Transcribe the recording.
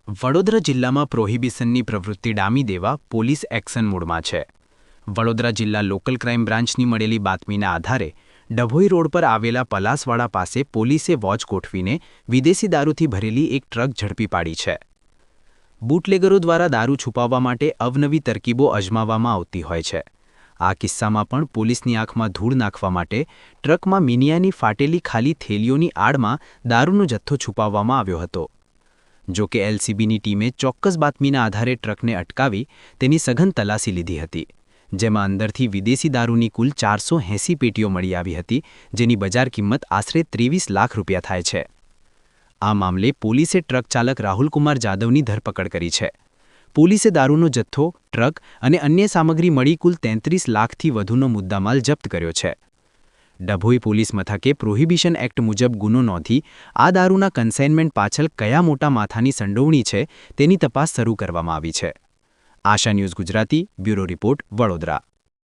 વડોદરા જિલ્લામાં પ્રોહિબિશનની પ્રવૃત્તિ ડામી દેવા પોલીસ એક્શન મોડમાં છે। વડોદરા જિલ્લા લોકલ ક્રાઇમ બ્રાન્ચની મળેલી બાતમીના આધારે ડભોઈ રોડ પર આવેલા પલાસવાડા પાસે પોલીસે વોચ ગોઠવીને વિદેશી દારૂથી ભરેલી એક ટ્રક ઝડપી પાડી છે। બુટલેગરો દ્વારા દારૂ છુપાવવા માટે અવનવી તરકીબો અજમાવવામાં આવતી હોય છે। આ કિસ્સામાં પણ પોલીસની આંખમાં ધૂળ નાખવા માટે ટ્રકમાં મિનિયાની ફાટેલી ખાલી થેલીઓની આડમાં દારૂનો જથ્થો છુપાવવામાં આવ્યો હતો। જો કે એલસીબીની ટીમે ચોક્કસ બાતમીના આધારે ટ્રકને અટકાવી તેની સઘન તલાશી લીધી હતી, જેમાં અંદરથી વિદેશી દારૂની કુલ 480 પેટીઓ મળી આવી હતી, જેની બજાર કિંમત આશરે 23 લાખ રૂપિયા થાય છે। આ મામલે પોલીસે ટ્રક ચાલક રાહુલકુમાર જાદવની ધરપકડ કરી છે। પોલીસે દારૂનો જથ્થો, ટ્રક અને અન્ય સામગ્રી મળી કુલ 33 લાખથી વધુનો મુદ્દામાલ જપ્ત કર્યો છે। ડભોઈ પોલીસ મથકે પ્રોહિબિશન એક્ટ મુજબ ગુનો નોંધી આ દારૂના કન્સાઇનમેન્ટ પાછળ કયા મોટા માથાની સંડોવણી છે તેની તપાસ શરૂ કરવામાં આવી છે। Asha news Gujarati, bureau report, Vadodara.